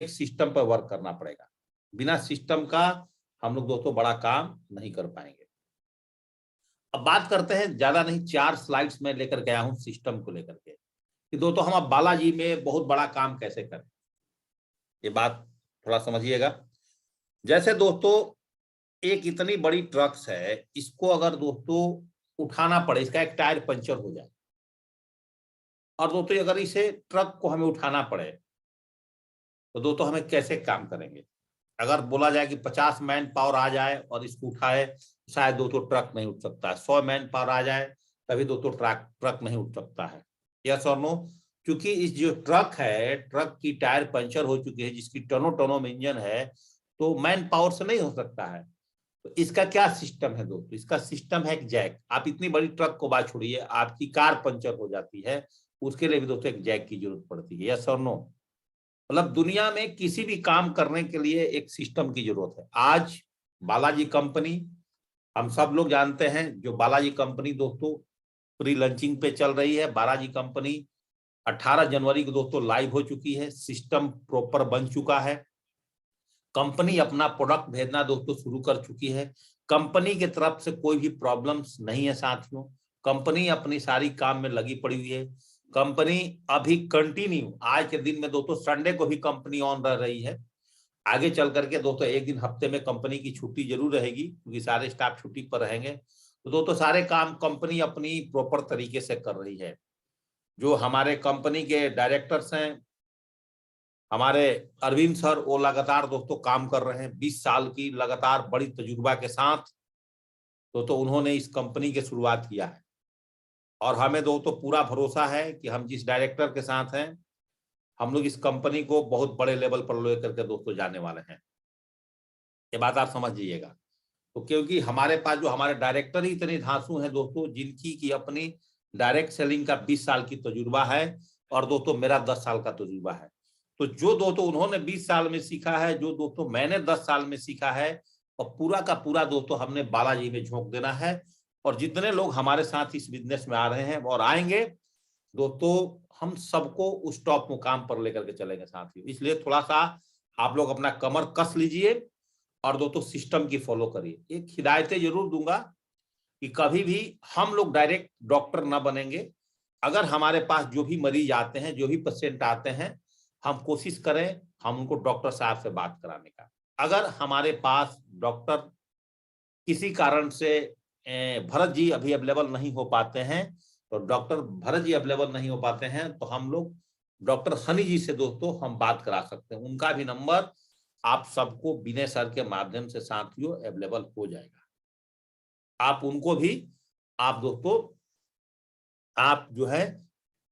एक सिस्टम पर वर्क करना पड़ेगा। बिना सिस्टम का हम लोग दोस्तों बड़ा काम नहीं कर पाएंगे। अब बात करते हैं, ज्यादा नहीं 4 स्लाइड्स में लेकर गया हूं सिस्टम को लेकर के कि दोस्तों हम अब बालाजी में बहुत बड़ा काम कैसे करें। ये बात थोड़ा समझिएगा। जैसे दोस्तों एक इतनी बड़ी ट्रक्स है, इसको अगर दोस्तों उठाना पड़े, इसका एक टायर पंचर हो जाए, और दोस्तों अगर इसे ट्रक को हमें उठाना पड़े तो दोस्तों हमें कैसे काम करेंगे। अगर बोला जाए कि 50 मैन पावर आ जाए और इसको उठाए, शायद दोस्तों ट्रक नहीं उठ सकता है। 100 मैन पावर आ जाए तभी दोस्तों ट्रक नहीं उठ सकता है। यस और नो? क्योंकि इस जो ट्रक है, ट्रक की टायर पंचर हो चुकी है, जिसकी टनों टनों में इंजन है, तो मैन पावर से नहीं हो सकता है। तो इसका क्या सिस्टम है दोस्तों? इसका सिस्टम है एक जैक। आप इतनी बड़ी ट्रक को बात छोड़िए, आपकी कार पंचर हो जाती है, उसके लिए भी दोस्तों एक जैक की जरूरत पड़ती है। यस और नो? मतलब दुनिया में किसी भी काम करने के लिए एक सिस्टम की जरूरत है। आज बालाजी कंपनी, हम सब लोग जानते हैं, जो बालाजी कंपनी दोस्तों प्री लॉन्चिंग पे चल रही है। बालाजी कंपनी 18 जनवरी को दोस्तों लाइव हो चुकी है, सिस्टम प्रॉपर बन चुका है, कंपनी अपना प्रोडक्ट भेजना दोस्तों शुरू कर चुकी है। कंपनी की तरफ से कोई भी प्रॉब्लम्स नहीं है साथियों। कंपनी अपनी सारी काम में लगी पड़ी हुई है। कंपनी अभी कंटिन्यू, आज के दिन में दोस्तों संडे को भी कंपनी ऑन रह रही है। आगे चल करके दोस्तों एक दिन हफ्ते में कंपनी की छुट्टी जरूर रहेगी, क्योंकि सारे स्टाफ छुट्टी पर रहेंगे। तो दोस्तों सारे काम कंपनी अपनी प्रॉपर तरीके से कर रही है। जो हमारे कंपनी के डायरेक्टर्स हैं, हमारे अरविंद सर, वो लगातार दोस्तों काम कर रहे हैं। 20 साल की लगातार बड़ी तजुर्बा के साथ दोस्तों उन्होंने इस कंपनी की शुरुआत किया है। और हमें दोस्तों पूरा भरोसा है कि हम जिस डायरेक्टर के साथ हैं, हम लोग इस कंपनी को बहुत बड़े लेवल पर लेकर के दोस्तों जाने वाले हैं। ये बात आप समझ जाइएगा। तो क्योंकि हमारे पास जो हमारे डायरेक्टर ही इतने धांसू हैं दोस्तों, जिनकी की अपनी डायरेक्ट सेलिंग का 20 साल की तजुर्बा है, और दोस्तों मेरा 10 साल का तजुर्बा है। तो जो दोस्तों उन्होंने 20 साल में सीखा है, जो दोस्तों मैंने 10 साल में सीखा है, और पूरा का पूरा दोस्तों हमने बालाजी में झोंक देना है। और जितने लोग हमारे साथ इस बिजनेस में आ रहे हैं और आएंगे दोस्तों, हम सबको उस टॉप मुकाम पर लेकर के चलेंगे साथियों। इसलिए थोड़ा सा आप लोग अपना कमर कस लीजिए और दोस्तों सिस्टम की फॉलो करिए। एक हिदायतें जरूर दूंगा कि कभी भी हम लोग डायरेक्ट डॉक्टर ना बनेंगे। अगर हमारे पास जो भी मरीज आते हैं, जो भी पेशेंट आते हैं, हम कोशिश करें हम उनको डॉक्टर साहब से बात कराने का। अगर हमारे पास डॉक्टर किसी कारण से भरत जी अभी अवेलेबल नहीं हो पाते हैं, तो डॉक्टर भरत जी अवेलेबल नहीं हो पाते हैं, तो हम लोग डॉक्टर हनी जी से दोस्तों हम बात करा सकते हैं। उनका भी नंबर आप सबको विनय सर के माध्यम से साथियों अवेलेबल हो जाएगा। आप उनको भी आप दोस्तों आप जो है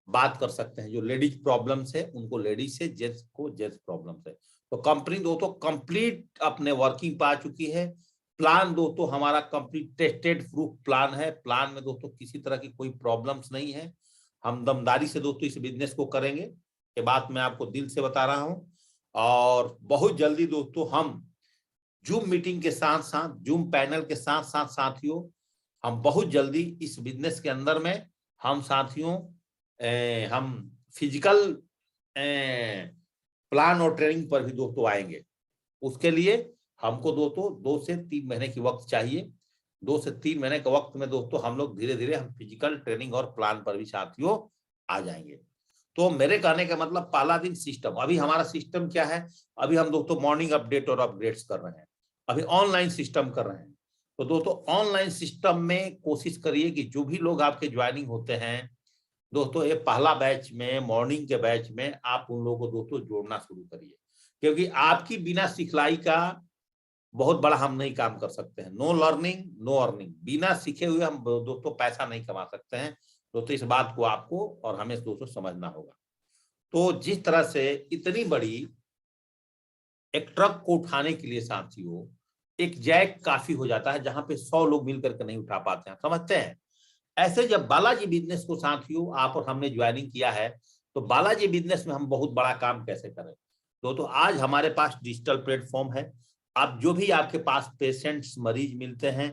बात कर सकते हैं। जो लेडीज प्रॉब्लम है उनको लेडीज से, जेंट्स को जेंट्स प्रॉब्लम है। तो कंपनी दोस्तों कंप्लीट अपने वर्किंग पे आ चुकी है। प्लान दोस्तों हमारा कंप्लीट टेस्टेड प्रूफ प्लान है। प्लान में दोस्तों किसी तरह की कोई प्रॉब्लम्स नहीं है। हम दमदारी से दोस्तों इस बिजनेस को करेंगे, ये बात मैं आपको दिल से बता रहा हूं। और बहुत जल्दी दोस्तों हम जूम मीटिंग के साथ साथ, जूम पैनल के साथ साथ साथियों, हम बहुत जल्दी इस बिजनेस के अंदर में हम साथियों हम फिजिकल प्लान और ट्रेनिंग पर भी दोस्तों आएंगे। उसके लिए हमको दोस्तों 2 से 3 महीने की वक्त चाहिए। 2 से 3 महीने के वक्त में दोस्तों हम लोग धीरे धीरे हम फिजिकल ट्रेनिंग और प्लान पर भी साथियों आ जाएंगे। तो मेरे कहने का मतलब पहला दिन सिस्टम। अभी हमारा सिस्टम क्या है? अभी हम दोस्तों मॉर्निंग अपडेट और अपग्रेड्स कर रहे हैं, अभी ऑनलाइन सिस्टम कर रहे हैं। तो दोस्तों ऑनलाइन सिस्टम में कोशिश करिए कि जो भी लोग आपके ज्वाइनिंग होते हैं दोस्तों, ये पहला बैच में, मॉर्निंग के बैच में आप उन लोगों को दोस्तों जोड़ना शुरू करिए। क्योंकि आपकी बिना सिखलाई का बहुत बड़ा हम नहीं काम कर सकते हैं। No learning no earning. बिना सीखे हुए हम दोस्तों पैसा नहीं कमा सकते हैं दोस्तों। इस बात को आपको और हमें दोस्तों समझना होगा। तो जिस तरह से इतनी बड़ी एक ट्रक को उठाने के लिए साथियों एक जैक काफी हो जाता है, जहां पे 100 लोग मिलकर के नहीं उठा पाते हैं, समझते हैं। ऐसे जब बालाजी बिजनेस को साथियों आप और हमने ज्वाइनिंग किया है, तो बालाजी बिजनेस में हम बहुत बड़ा काम कैसे करें। तो आज हमारे पास डिजिटल प्लेटफॉर्म है। आप जो भी आपके पास पेशेंट्स मरीज मिलते हैं,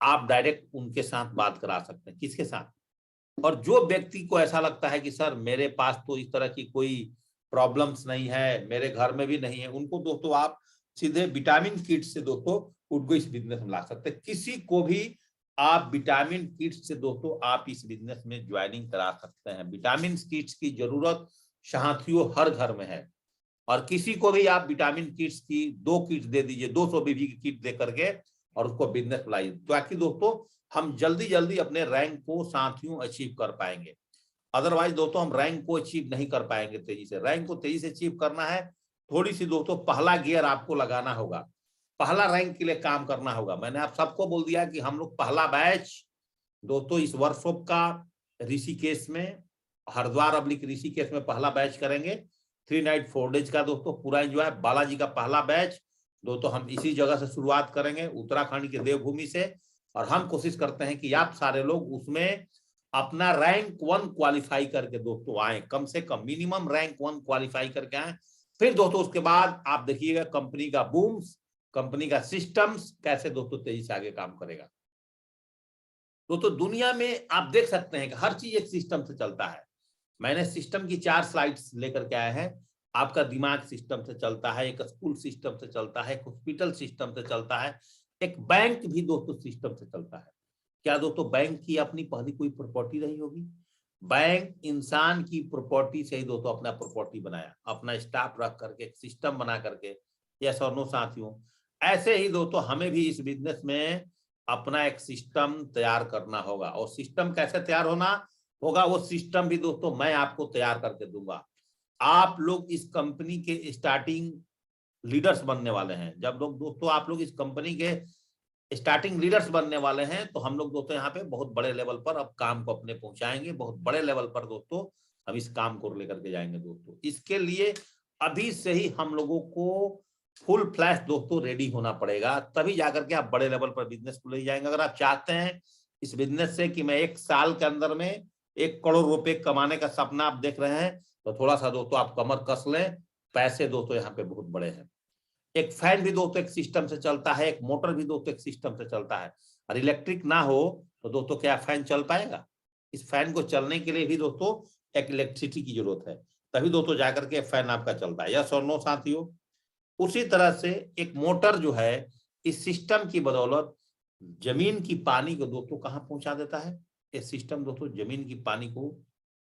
आप डायरेक्ट उनके साथ बात करा सकते हैं। किसके साथ? और जो व्यक्ति को ऐसा लगता है कि सर मेरे पास तो इस तरह की कोई प्रॉब्लम्स नहीं है, मेरे घर में भी नहीं है, उनको दोस्तों आप सीधे विटामिन किट से दोस्तों उनको इस बिजनेस में ला सकते हैं। किसी को भी आप विटामिन किट से दोस्तों आप इस बिजनेस में ज्वाइनिंग करा सकते हैं। विटामिन किट्स की जरूरत साथियों हर घर में है, और किसी को भी आप विटामिन किट्स की 2 किट दे दीजिए, 200 बीबी की किट दे करके, और उसको बिजनेस लाइए, ताकि दोस्तों हम जल्दी जल्दी अपने रैंक को साथियों अचीव कर पाएंगे। अदरवाइज दोस्तों हम रैंक को अचीव नहीं कर पाएंगे तेजी से। रैंक को तेजी से अचीव करना है, थोड़ी सी दोस्तों पहला गियर आपको लगाना होगा, पहला रैंक के लिए काम करना होगा। मैंने आप सबको बोल दिया कि हम लोग पहला बैच दोस्तों इस वर्कशॉप का ऋषिकेश में, हरिद्वार अब्लिक ऋषिकेश में पहला बैच करेंगे। 3 नाइट 4 डेज का दोस्तों पूरा एंजॉय। बालाजी का पहला बैच दोस्तों हम इसी जगह से शुरुआत करेंगे, उत्तराखंड के देवभूमि से, और हम कोशिश करते हैं कि आप सारे लोग उसमें अपना रैंक 1 क्वालिफाई करके दोस्तों आए, कम से कम मिनिमम रैंक 1 क्वालिफाई करके आए। फिर दोस्तों उसके बाद आप देखिएगा कंपनी का बूम्स, कंपनी का सिस्टम्स कैसे दोस्तों तेजी से आगे काम करेगा। दोस्तों दुनिया में आप देख सकते हैं कि हर चीज एक सिस्टम से चलता है। मैंने सिस्टम की 4 स्लाइड्स लेकर के आए हैं। आपका दिमाग सिस्टम से चलता है, एक स्कूल सिस्टम से चलता है, एक हॉस्पिटल सिस्टम से चलता है, एक बैंक भी दोस्तों सिस्टम से चलता है। क्या दोस्तों बैंक की अपनी पहली कोई प्रॉपर्टी रही होगी? बैंक इंसान की प्रॉपर्टी से ही दोस्तों अपना प्रॉपर्टी बनाया, अपना स्टाफ रख करके एक सिस्टम बना करके। यस और नो साथियों? ऐसे ही दोस्तों हमें भी इस बिजनेस में अपना एक सिस्टम तैयार करना होगा, और सिस्टम कैसे तैयार होना होगा वो सिस्टम भी दोस्तों मैं आपको तैयार करके दूंगा। आप लोग इस कंपनी के स्टार्टिंग लीडर्स बनने वाले हैं। जब लोग दोस्तों आप लोग इस कंपनी के स्टार्टिंग लीडर्स बनने वाले हैं, तो हम लोग दोस्तों यहाँ पे बहुत बड़े लेवल पर अब काम को अपने पहुंचाएंगे, बहुत बड़े लेवल पर दोस्तों हम इस काम को लेकर के जाएंगे। दोस्तों इसके लिए अभी से ही हम लोगों को फुल फ्लैश दोस्तों रेडी होना पड़ेगा, तभी जाकर के आप बड़े लेवल पर बिजनेस को ले जाएंगे। अगर आप चाहते हैं इस बिजनेस से कि मैं 1 साल के अंदर में 1 करोड़ रुपए कमाने का सपना आप देख रहे हैं, तो थोड़ा सा दोस्तों आप कमर कस लें। पैसे दोस्तों यहाँ पे बहुत बड़े हैं। एक फैन भी दोस्तों एक सिस्टम से चलता है, एक मोटर भी दोस्तों एक सिस्टम से चलता है। और इलेक्ट्रिक ना हो तो दोस्तों क्या फैन चल पाएगा? इस फैन को चलने के लिए भी दोस्तों एक इलेक्ट्रिसिटी की जरूरत है, तभी दोस्तों जाकर के फैन आपका चलता है। यस और नो साथियों? उसी तरह से एक मोटर जो है इस सिस्टम की बदौलत जमीन की पानी को दोस्तों कहां पहुंचा देता है? ये सिस्टम दोस्तों जमीन की पानी को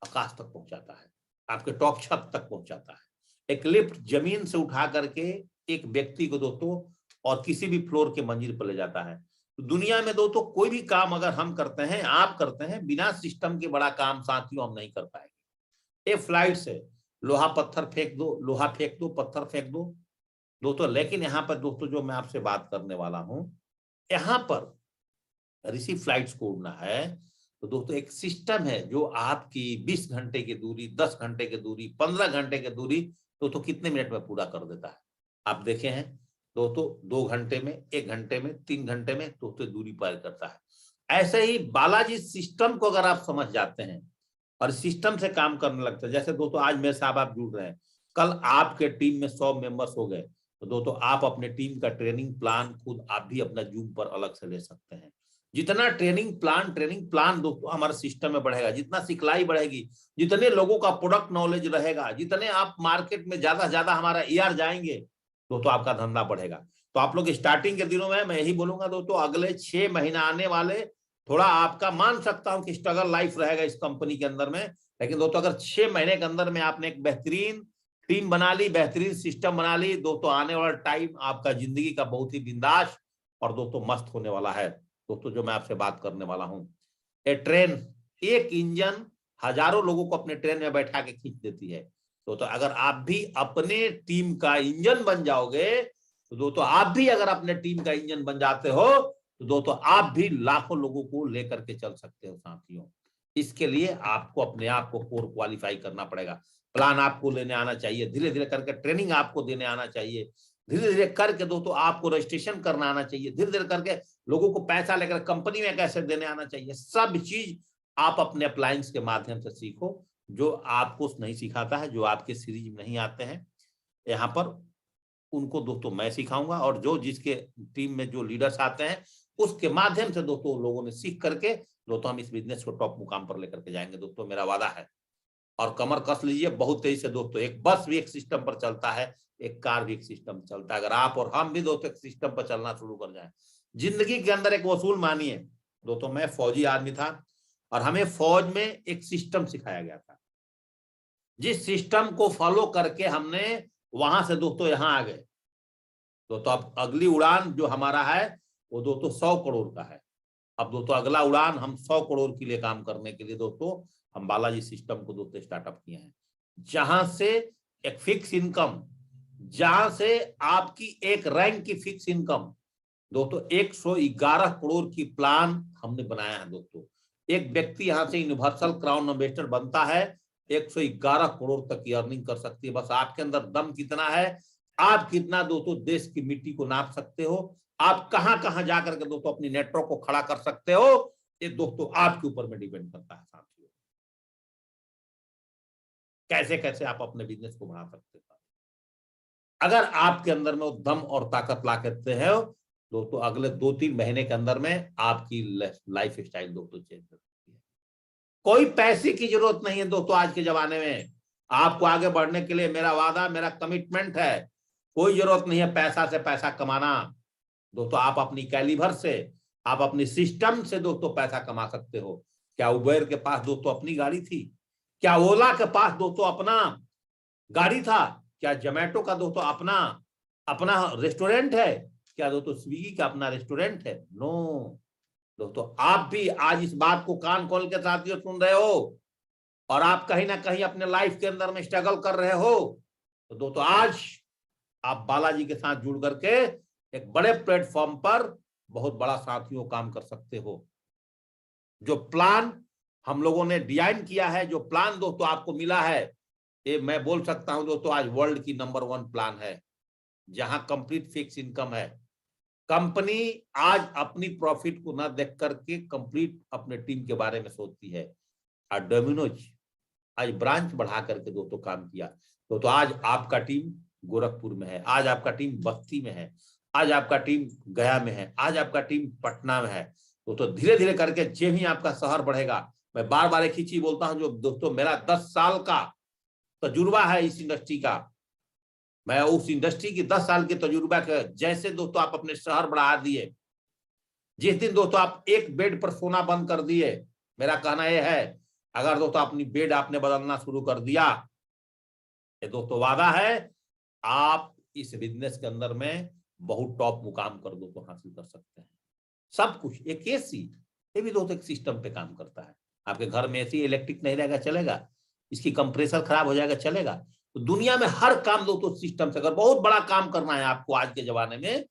आकाश तक पहुंचाता है, आपके टॉप छत तक पहुंचाता है। एक लिफ्ट जमीन से उठा करके एक व्यक्ति को दोस्तों और किसी भी फ्लोर के मंजिल पर ले जाता है। तो दुनिया में दोस्तों कोई भी काम अगर हम करते हैं, आप करते हैं, बिना सिस्टम के बड़ा काम साथियों हम नहीं कर पाएंगे। ये फ्लाइट से लोहा पत्थर फेंक दो, लोहा फेंक दो, पत्थर फेंक दो दोस्तों। लेकिन यहाँ पर दोस्तों जो मैं आपसे बात करने वाला हूं, यहाँ पर ऋषि फ्लाइट्स को उड़ना है तो दोस्तों एक सिस्टम है जो आपकी 20 घंटे की दूरी, 10 घंटे की दूरी, 15 घंटे की दूरी दोस्तों कितने मिनट में पूरा कर देता है? आप देखे हैं दोस्तों 2 घंटे में, 1 घंटे में, 3 घंटे में दोस्तों दूरी पार करता है। ऐसे ही बालाजी सिस्टम को अगर आप समझ जाते हैं और सिस्टम से काम करने लगते हैं, जैसे दोस्तों आज मेरे साहब आप जुड़ रहे हैं, कल आपके टीम में 100 मेंबर्स हो गए, तो दोस्तों आप अपने टीम का ट्रेनिंग प्लान खुद आप भी अपना जूम पर अलग से ले सकते हैं। जितना ट्रेनिंग प्लान दोस्तों हमारे सिस्टम में बढ़ेगा, जितना सिखलाई बढ़ेगी, जितने लोगों का प्रोडक्ट नॉलेज रहेगा, जितने आप मार्केट में ज्यादा से ज्यादा हमारा ईआर जाएंगे दोस्तों आपका धंधा बढ़ेगा। तो आप लोग स्टार्टिंग के दिनों में मैं यही बोलूंगा दोस्तों, अगले 6 महीना आने वाले थोड़ा आपका मान सकता हूं कि स्ट्रगल लाइफ रहेगा इस कंपनी के अंदर में, लेकिन दोस्तों अगर 6 महीने के अंदर में आपने एक बेहतरीन टीम बना ली, बेहतरीन सिस्टम बना ली दोस्तों, आने वाला टाइम आपका जिंदगी का बहुत ही बिंदास और दोस्तों मस्त होने वाला है। दोस्तों जो मैं आपसे बात करने वाला हूं, ये ट्रेन, एक इंजन हजारों लोगों को अपने ट्रेन में बैठा के खींच देती है। तो अगर आप भी अपने टीम का इंजन बन जाओगे, तो दोस्तों आप भी अगर अपने टीम का इंजन बन जाते हो, तो दोस्तों आप भी लाखों लोगों को लेकर के चल सकते हो साथियों। इसके लिए आपको अपने आप को कोर क्वालिफाई करना पड़ेगा, प्लान आपको लेने आना चाहिए, धीरे धीरे करके ट्रेनिंग आपको देने आना चाहिए, धीरे धीरे करके दोस्तों आपको रजिस्ट्रेशन करना आना चाहिए, धीरे धीरे करके लोगों को पैसा लेकर कंपनी में कैसे देने आना चाहिए। सब चीज आप अपने अप्लायंस के माध्यम से सीखो, जो आपको नहीं सिखाता है, जो आपके सीरीज में नहीं आते हैं, यहाँ पर उनको दोस्तों मैं सिखाऊंगा, और जो जिसके टीम में जो लीडर्स आते हैं उसके माध्यम से दोस्तों लोगों ने सीख करके दोस्तों हम इस बिजनेस को टॉप मुकाम पर लेकर के जाएंगे। दोस्तों मेरा वादा है और कमर कस लीजिए बहुत तेजी से दोस्तों। एक बस भी एक सिस्टम पर चलता है, एक कार भी एक सिस्टम चलता है। अगर आप और हम भी दोस्तों एक सिस्टम पर चलना शुरू कर जाए जिंदगी के अंदर, एक वसूल मानिए दोस्तों, मैं फौजी आदमी था और हमें फौज में एक सिस्टम सिखाया गया था, जिस सिस्टम को फॉलो करके हमने वहां से दोस्तों यहां आ गए। दोस्तों अब अगली उड़ान जो हमारा है वो दोस्तों 100 करोड़ का है। अब दोस्तों अगला उड़ान हम 100 करोड़ के लिए काम करने के लिए दोस्तों हम बालाजी सिस्टम को दोस्तों स्टार्टअप किए हैं, जहां से एक फिक्स इनकम, जहां से आपकी एक रैंक की फिक्स इनकम दोस्तों 111 करोड़ की प्लान हमने बनाया है दोस्तों। एक व्यक्ति यहां से यूनिवर्सल क्राउन इन्वेस्टर बनता है 111 करोड़ तक की अर्निंग कर सकती है। बस आपके अंदर दम कितना है, आप कितना दोस्तों देश की मिट्टी को नाप सकते हो, आप कहां कहां जाकर के दोस्तों अपनी नेटवर्क को खड़ा कर सकते हो, ये दोस्तों आपके ऊपर में डिपेंड करता है साथियों। कैसे कैसे आप अपने बिजनेस को बढ़ा सकते हो, अगर आपके अंदर में दम और ताकत ला करते हैं दोस्तों, अगले 2-3 महीने के अंदर में आपकी लाइफ स्टाइल दोस्तों चेंज हो सकती है। कोई पैसे की जरूरत नहीं है दोस्तों आज के जमाने में। आपको आगे बढ़ने के लिए मेरा वादा, मेरा कमिटमेंट है, कोई जरूरत नहीं है पैसा से पैसा कमाना दोस्तों। आप अपनी कैलिबर से, आप अपनी सिस्टम से दोस्तों पैसा कमा सकते हो। क्या उबेर के पास दोस्तों अपनी गाड़ी थी? क्या ओला के पास दोस्तों अपना गाड़ी था? क्या जोमेटो का दोस्तों अपना अपना रेस्टोरेंट है? क्या दोस्तों स्विगी का अपना रेस्टोरेंट है? नो दोस्तों, आप भी आज इस बात को कान खोल के साथियों सुन रहे हो और आप कहीं ना कहीं अपने लाइफ के अंदर में स्ट्रगल कर रहे हो, तो दोस्तों आज आप बालाजी के साथ जुड़ करके एक बड़े प्लेटफॉर्म पर बहुत बड़ा साथियों काम कर सकते हो। जो प्लान हम लोगों ने डिजाइन किया है, जो प्लान दोस्तों आपको मिला है, ये मैं बोल सकता हूं दोस्तों आज वर्ल्ड की नंबर 1 प्लान है, जहां कंप्लीट फिक्स इनकम है। कंपनी आज अपनी प्रॉफिट को ना देख करके कंप्लीट अपने टीम के बारे में सोचती है। और डोमिनोज आज ब्रांच बढ़ा करके दोस्तों काम किया। तो आज आपका टीम गोरखपुर में है, आज आपका टीम बस्ती में है, आज आपका टीम गया में है, आज आपका टीम पटना में है। तो धीरे धीरे करके जब ही आपका शहर बढ़ेगा, मैं बार बार एक ही चीज बोलता हूं, जो दोस्तों मेरा 10 साल का तजुर्बा है इस इंडस्ट्री का, मैं उस इंडस्ट्री की 10 साल के तजुर्बा के जैसे दोस्तों आप अपने शहर बढ़ा दिए, जिस दिन दोस्तों आप एक बेड पर सोना बंद कर दिए, मेरा कहना यह है अगर दोस्तों अपनी बेड आपने बदलना शुरू कर दिया, ये दोस्तों वादा है आप इस बिजनेस के अंदर में बहुत टॉप मुकाम कर दोस्तों हासिल कर सकते हैं। सब कुछ एक एसी, ये भी दोस्तों एक सिस्टम पे काम करता है। आपके घर में एसी इलेक्ट्रिक नहीं रहेगा चलेगा, इसकी कंप्रेसर खराब हो जाएगा चलेगा। तो दुनिया में हर काम दोस्तों सिस्टम से। अगर बहुत बड़ा काम करना है आपको आज के जमाने में,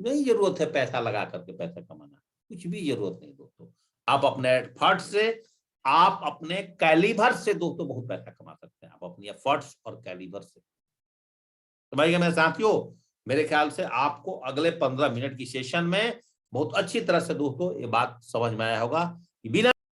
नहीं जरूरत है पैसा लगा करके पैसा कमाना, कुछ भी जरूरत नहीं दोस्तों। आप अपने एफर्ट से, आप अपने कैलिबर से दोस्तों बहुत पैसा कमा सकते हैं, आप अपनी एफर्ट्स और कैलिबर से। तो भाई मेरे साथियों, मेरे ख्याल से आपको अगले 15 मिनट की सेशन में बहुत अच्छी तरह से दोस्तों ये बात समझ में आया होगा कि बिना